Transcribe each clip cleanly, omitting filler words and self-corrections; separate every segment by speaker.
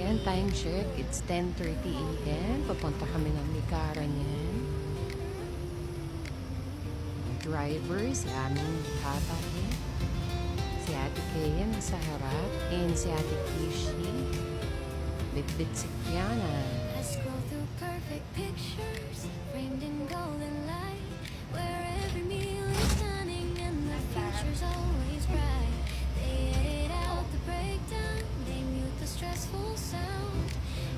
Speaker 1: Ayan, time check. It's 10:30 a.m. Papunta kami ng Licaran yan. Driver, si aming tatay. Si Ate Kaya nasa harap. And si Ate Kishi. Bitbit si Kiana.
Speaker 2: I scroll through perfect pictures, framed in golden light, where every meal is stunning and the future's always bright. They edit out the breakdown, they mute the stressful sound,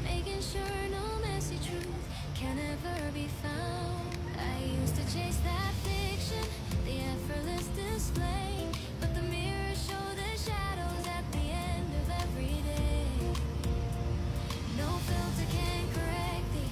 Speaker 2: making sure no messy truth can ever be found. I used to chase that fiction, the effortless display, but the mirrors show the shadows at the end of every day. No filter can correct the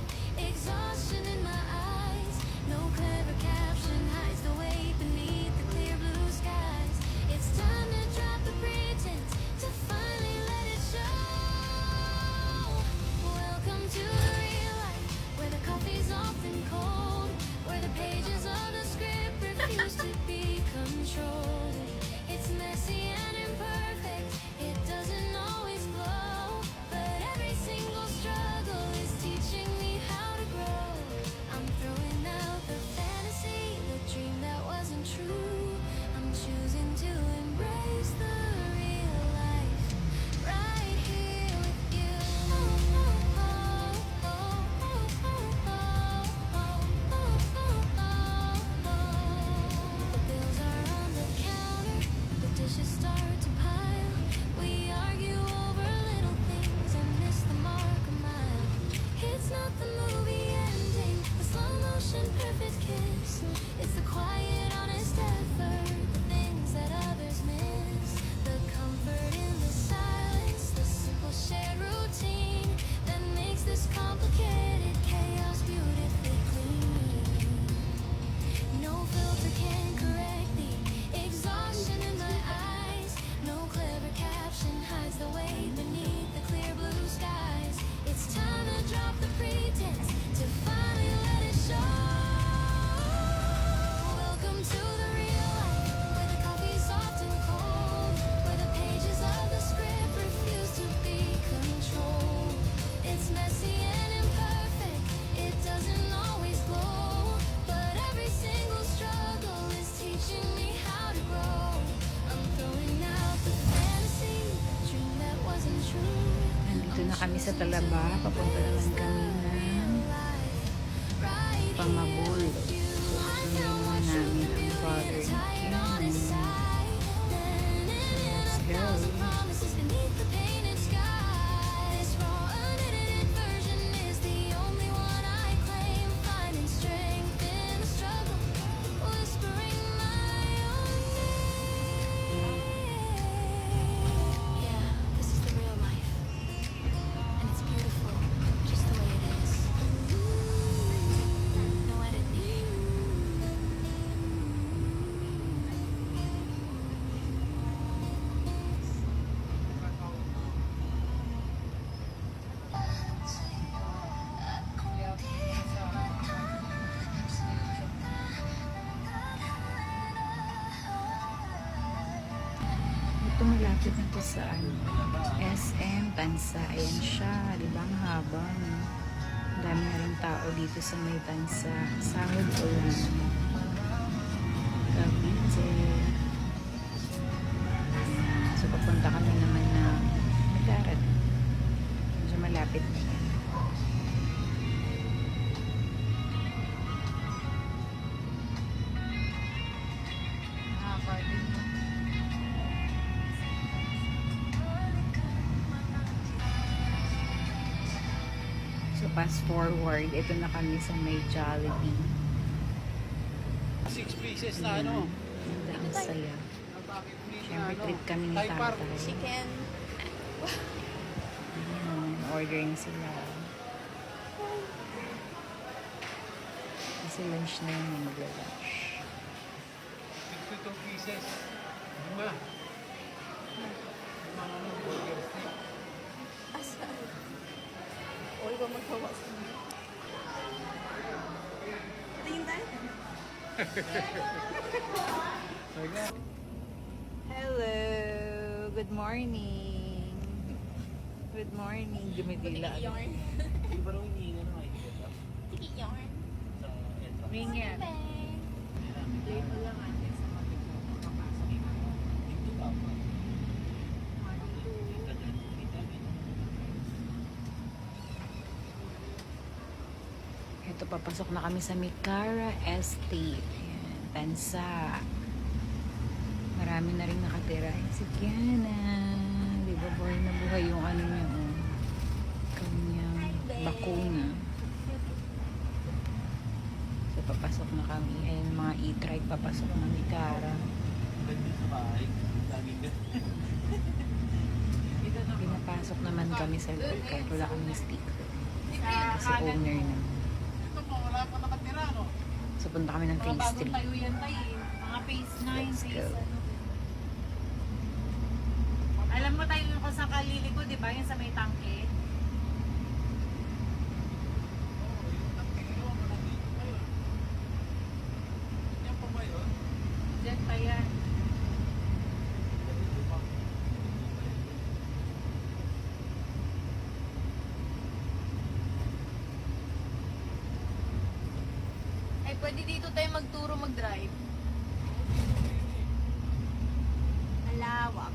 Speaker 2: exhaustion in my eyes. No clever caption hides the weight beneath the clear blue skies. It's time to drop the pretense, to finally let it show. Welcome to the real life, where the coffee's often cold, where the pages of the script refuse to be controlled. It's messy and imperfect, it doesn't always flow, but every single struggle is teaching me how to grow. I'm throwing out the fantasy, the dream that wasn't true. I'm choosing to embrace the real life, right here with you. The bills are on the counter, the dishes start to pile. We argue over little things and miss the mark a mile. It's not the movie ending, the slow motion perfect kiss. It's the quiet, honest effort, the things that others miss. The comfort in the silence, the simple shared routine that makes this complicated chaos beautifully clean. No filter can correct the exhaustion in my eyes. No clever caption hides the weight beneath the clear blue skies. It's time to drop the pretense, to finally let it show. Welcome to the real life, where the coffee's soft and cold, where the pages of the script refuse to be controlled. It's messy and imperfect, it doesn't always glow, but every single struggle is teaching me how to grow. I'm throwing out the fantasy, the dream that wasn't true.
Speaker 3: Nandito na kami sa Talaba. Papunta naman kami ng Pamabol. Susunod naman namin ang Father ni Kim. Let's go. Ito malapit na to sa SM Tansa. Ayan siya. Diba ang haba? No? Ang dami na rin tao dito sa may Tansa. Sahod ulan. Cavite. So papunta kami naman na Licaran. Medyo malapit na yan. So, fast forward, ito na kami sa may Jollibee.
Speaker 4: 6 pieces na ano.
Speaker 3: Ang saya. Siyempre, trip kami ni Tatay.
Speaker 2: Chicken.
Speaker 3: Ayan, ordering sila. Kasi lunch na yun, may magla-lunch.
Speaker 4: 62 pieces. Lima. Lima ano, burger steak.
Speaker 2: Huwag ko magkawa sa inyo. Tingin tayo.
Speaker 3: Hello! Good morning! good morning. Dumidila.
Speaker 5: Hindi ba nung hinihinga ng idea sa entrance?
Speaker 3: Mingan. Dito lang ate sa mabit mo. Makapasok na.
Speaker 5: Dito pa pa.
Speaker 3: Ito, papasok na kami sa Mikara Estate. Ayan, Tansa. Marami na rin nakatira. Ayan, si Kiana. Di ba buhay na buhay yung ano niya, oh. Kanyang bakuna. So, papasok na kami. Ayan, mga e-trike papasok na Mikara.
Speaker 5: Ganda sa bahay. Daming
Speaker 3: Pinapasok naman kami sa loob kahit wala kami sticker. Kasi owner na.
Speaker 4: Ito mo, wala pa nakatira, no?
Speaker 3: So, punta kami ng phase 3.
Speaker 6: Tayo yan tayo eh. Mga phase 9,
Speaker 3: Let's
Speaker 6: phase
Speaker 3: go.
Speaker 6: ano. Alam mo tayo kung saan kalili ko, di ba? Yung sa may tangke.
Speaker 4: Yan pa ba yun?
Speaker 6: Diyan pa yan. Ay, pwede dito tayo magturo mag-drive. Malawak.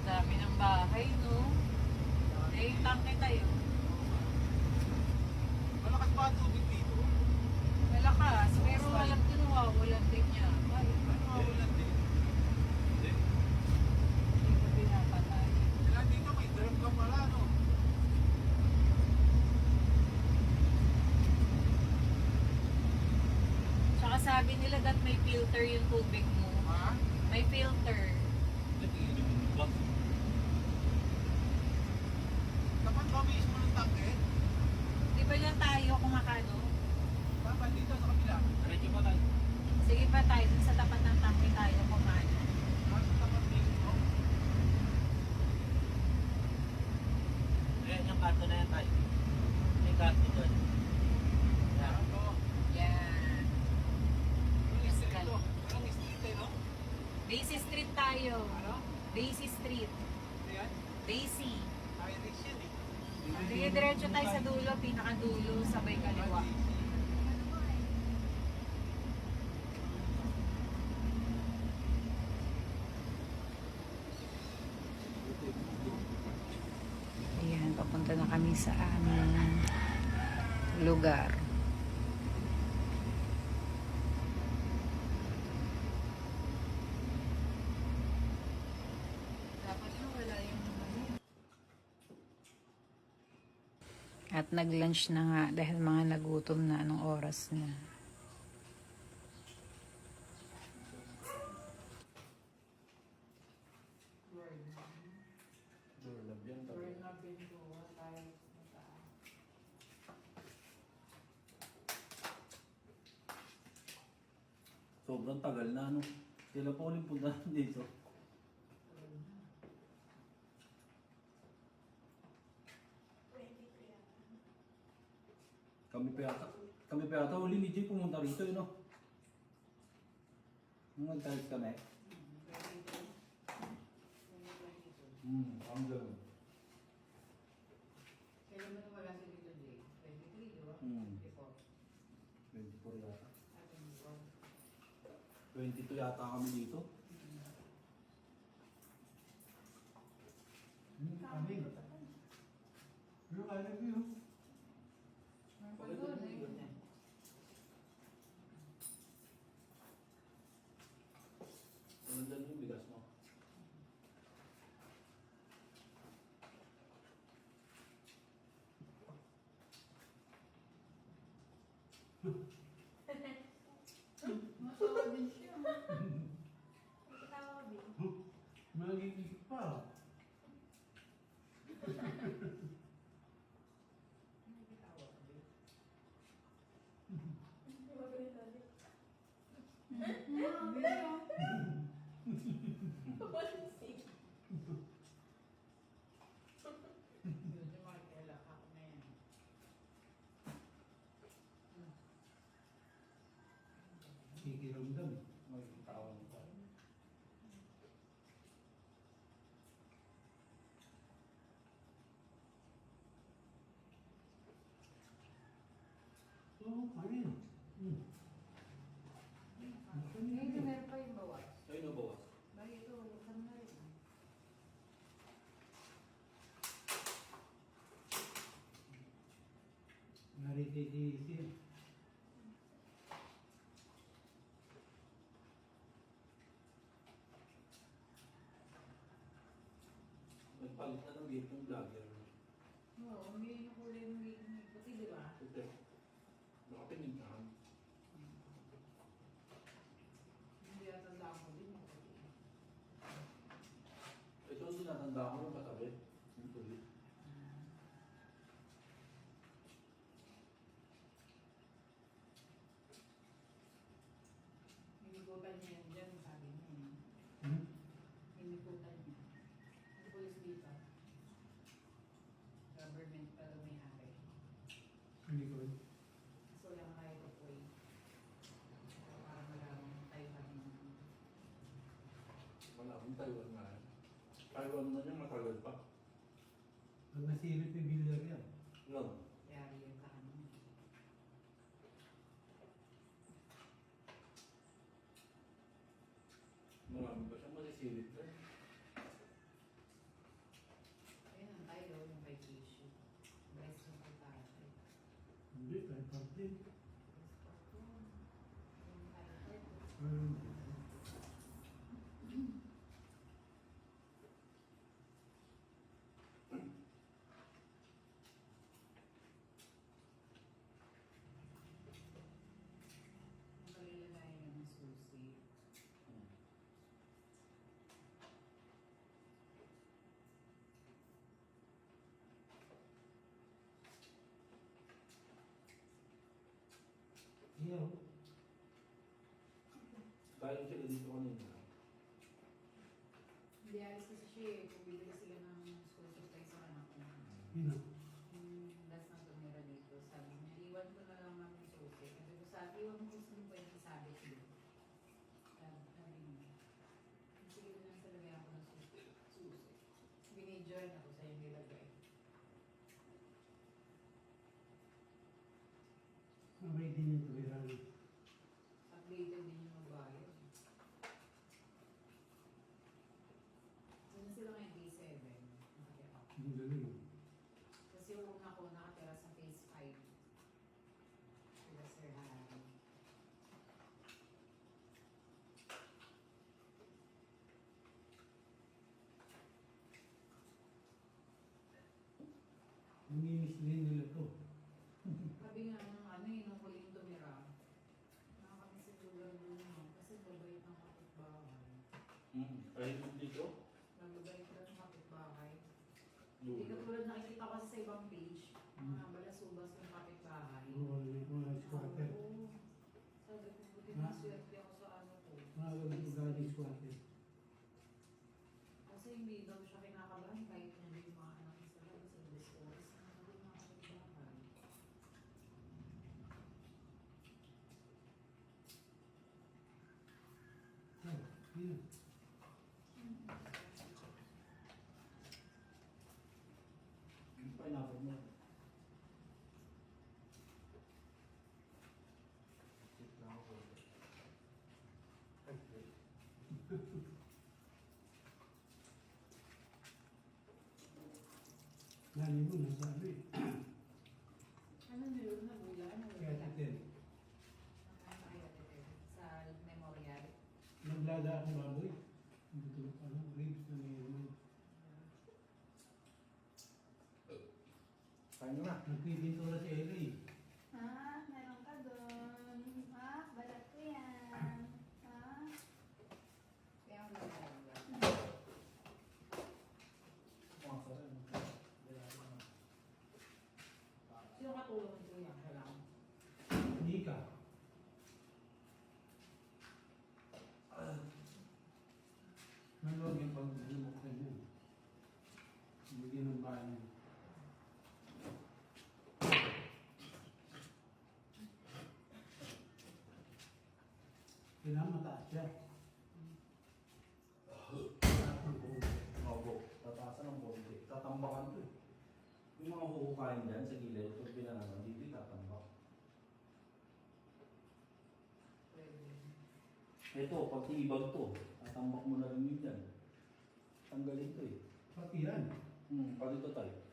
Speaker 6: Dami ng bahay, no? Eh, tangke tayo.
Speaker 4: Malakas ba ang tubig dito?
Speaker 6: Malakas, pero walang walang din niya. Ay,
Speaker 4: Wala din. Hindi.
Speaker 6: hindi ko pinapatay.
Speaker 4: Sila dito, may drum ka pala, no?
Speaker 6: Tsaka sabi nila that may filter yung tubig mo.
Speaker 4: Ha?
Speaker 6: May filter.
Speaker 4: Dapat ba mismo ng tangke?
Speaker 6: Di ba yan tayo kumakano?
Speaker 4: Dapat dito sa kabila.
Speaker 5: Diretso pa tayo.
Speaker 6: Sige pa tayo, dun sa tapat ng tangke tayo kumano.
Speaker 4: Nasa tapat dito.
Speaker 5: Ayan yung kanto na yan tayo. May kanto doon. Yan.
Speaker 4: Ito.
Speaker 6: Yan.
Speaker 4: Yung
Speaker 6: Yes,
Speaker 4: street
Speaker 6: kal-
Speaker 4: to. Ang street eh, no?
Speaker 6: Daisy Street tayo.
Speaker 4: Ano?
Speaker 6: Daisy Street.
Speaker 4: Ito yan?
Speaker 6: Daisy.
Speaker 4: Irish yan eh.
Speaker 6: Sige, diretso tayo sa dulo, pinakadulo, sabay kaliwa.
Speaker 3: Ayan, papunta na kami sa aming lugar.
Speaker 6: Dapat yung wala yung
Speaker 3: At nag-lunch na nga dahil mga nagutom na anong oras na.
Speaker 5: Sobrang tagal na, ano? Sila po ulit punta dito. Kami pa yata, uli ni Jay pumunta rito, yun, no? Nung nag-tiles kami. Ang gano'n.
Speaker 1: Kailan mo nawala si Lito Jay? 23, di ba?
Speaker 5: 24 yata. 22 yata kami dito.
Speaker 4: Kami. Pero I love you.
Speaker 5: Nandun yung bigas mo.
Speaker 4: Magiging pa. Kikiramdam.
Speaker 5: Magkakatawan ko.
Speaker 4: kanin.
Speaker 3: Ngayon, meron pa yung bawas.
Speaker 5: Ayun o, bawas.
Speaker 3: Bakit ito, buksan na rin.
Speaker 4: Narititisi.
Speaker 5: Nagpalit na ng gate ng vlogger.
Speaker 3: Oo, may yung kulay ng puti, di ba?
Speaker 5: Ito. Nakapinig na.
Speaker 3: Hindi yata ako din yung puti.
Speaker 5: Ito ang sinatanda ko ng katabi. Yung tuloy.
Speaker 3: Hinikutan niya yan dyan, sabi niya.
Speaker 4: Hmm?
Speaker 3: Hinikutan niya. Ang pulis dito. Government pa daw may hari.
Speaker 4: Hindi ko.
Speaker 3: So lang tayo ito po eh. Para malamang tayo kami.
Speaker 5: Malabong Taiwan nga. Taiwan na niya matagal pa.
Speaker 4: Pag nasilip yung bilyar yan.
Speaker 5: No.
Speaker 3: Yari yung kaano.
Speaker 5: Marami pa siyang masisilip na.
Speaker 3: Ayun ang tayo, yung kay Kishu. Best yung kay Tatay.
Speaker 4: Hindi, kahit pati.
Speaker 3: Best pa po. Yung Tatay. Ang kalilalayan ng susi.
Speaker 4: Iyaw.
Speaker 5: Galing sila dito kanina.
Speaker 3: Hindi alis kasi siya eh. Bumili sila ng school supply sa anak ko.
Speaker 4: Yun na.
Speaker 3: Yung last na tumira dito, sabi niya, iwan ko na lang ang susi. Kasi ko sabi, iwan mo gusto mo pwede sabi ko. Sabi niya, sige na lang talaga ako ng susi. Binidyoin ako sa yung nilagay.
Speaker 4: Mabay din yung tuwiran.
Speaker 3: Updated din yung magbayad. Doon sila ngayon day 7. Nakatira.
Speaker 4: Ang galing.
Speaker 3: Kasi yung una ko nakatira sa phase 5. Sila Sir Harry.
Speaker 4: Namimiss din nila to.
Speaker 3: Sabi nga nung ano eh, nung huling tumira, nakakami sa lugar doon naman kasi babait ng kapitbahay.
Speaker 5: Kahit dito?
Speaker 3: Nagbabait lang ng kapitbahay. Hindi
Speaker 5: Lulo.
Speaker 3: katulad nakikita ko sa ibang page, mga balasubas ng kapitbahay.
Speaker 4: Oo, may mga squatter.
Speaker 3: Oo. Sabi ko, buti na swerte ako sa ano ko.
Speaker 4: Mga galing squatter.
Speaker 3: Kasi hindi daw siya kinakabahan kahit hindi yung mga anak niya sa labas sa bus oras. Sabi ko, mga kapitbahay.
Speaker 4: Oh, yun.
Speaker 5: Yung pineapple niya. Sit lang ako. Okay.
Speaker 4: Nani mo, nasa ano eh.
Speaker 3: Ano nyo na bula? Ano
Speaker 4: Kaya titin.
Speaker 3: Sa memorial.
Speaker 4: Naglada akong baboy. Ito, ano, ribs na may naman.
Speaker 5: Kain na.
Speaker 4: Nagpipintura si Ella eh.
Speaker 7: Ha? Meron ka doon. Ha? Balat ko yan. Ha?
Speaker 3: Kaya ako naglalagay.
Speaker 5: Mga sarap.
Speaker 3: Sino katulong nito yan? Wala.
Speaker 4: Nika. Maluwag yung pag-bumuksan yun. Hindi ng bahay niya. Kailangan mataas siya. Taas ng buhok.
Speaker 5: Opo. Tataasan ng konti. Tatambakan to eh. Yung mga huhukain dyan sa gilid, pag pinanaman, dito tatambak. Ito, pag tinibag to, tatambak mo na rin yun dyan. Tanggalin to eh.
Speaker 4: Pati yan.
Speaker 5: Pag ito tayo.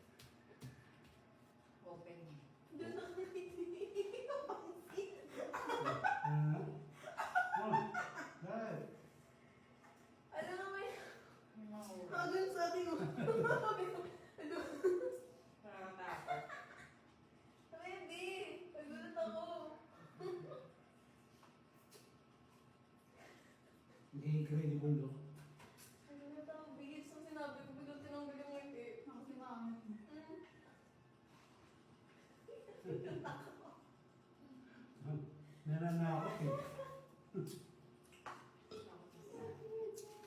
Speaker 6: Open niya.
Speaker 4: Dahil.
Speaker 7: Ano naman yun?
Speaker 6: Mahulog.
Speaker 7: Hanggang sa akin.
Speaker 6: Nakakatakot.
Speaker 7: Hindi. Nagulat ako.
Speaker 4: Hindi incredible, no?
Speaker 7: Nagulat ako. Bigit sa sinabi ko. Biglang tinanggal yung ngiti. Ako sinamit.
Speaker 4: Nananakot eh.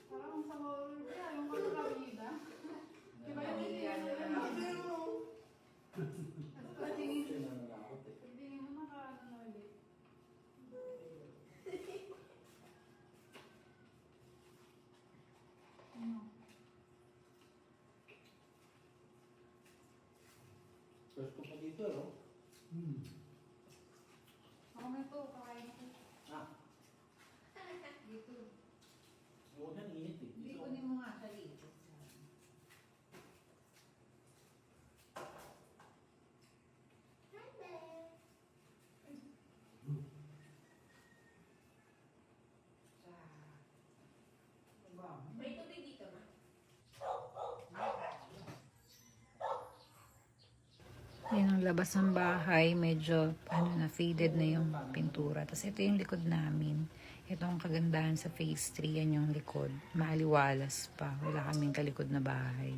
Speaker 7: Parang sa horror ka. Yung kalabida. Diba yung
Speaker 6: Pamilya na lang.
Speaker 7: Sabi mo. At patingin.
Speaker 5: Kasi nananakot eh.
Speaker 7: Pagtingin mo nakaano na ulit. Ano?
Speaker 5: First ko pa dito, no?
Speaker 7: Ako na ito. Kakain ko.
Speaker 5: Ah,
Speaker 6: Dito.
Speaker 5: huwag yan, init eh.
Speaker 6: Hindi
Speaker 5: Dito.
Speaker 6: kunin mo nga siya dito. Sa... Diba?
Speaker 7: May tubig dito na.
Speaker 3: Yan ang labas ng bahay, medyo na faded na yung pintura. Tapos ito yung likod namin. Ito ang kagandahan sa phase 3, yan yung likod. Maaliwalas pa. Wala kaming kalikod na bahay.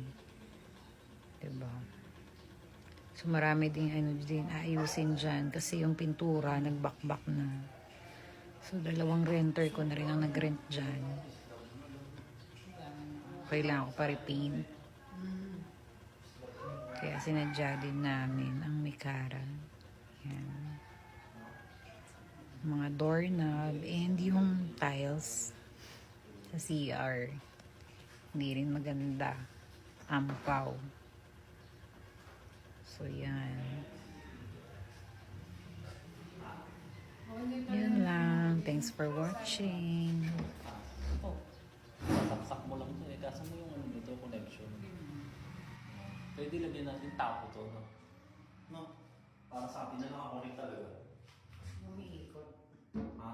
Speaker 3: Diba? So marami din ayusin dyan kasi yung pintura nagbakbak na. So 2 renter ko na rin ang nag-rent dyan. Kailangan ko pa repaint. Kaya sinadya din namin ang Mikara. Yan. Mga doorknob and yung tiles sa CR. Hindi rin maganda. Ampaw. So yan. Yan lang. Thanks for watching.
Speaker 5: Ito. Sasaksak mo lang ito eh. Kaso mo yung ano nito, connection. Pwede lagyan natin tapo to, no? No? Para sa atin na nakakonect talaga.
Speaker 6: Umiikot.
Speaker 5: Ha?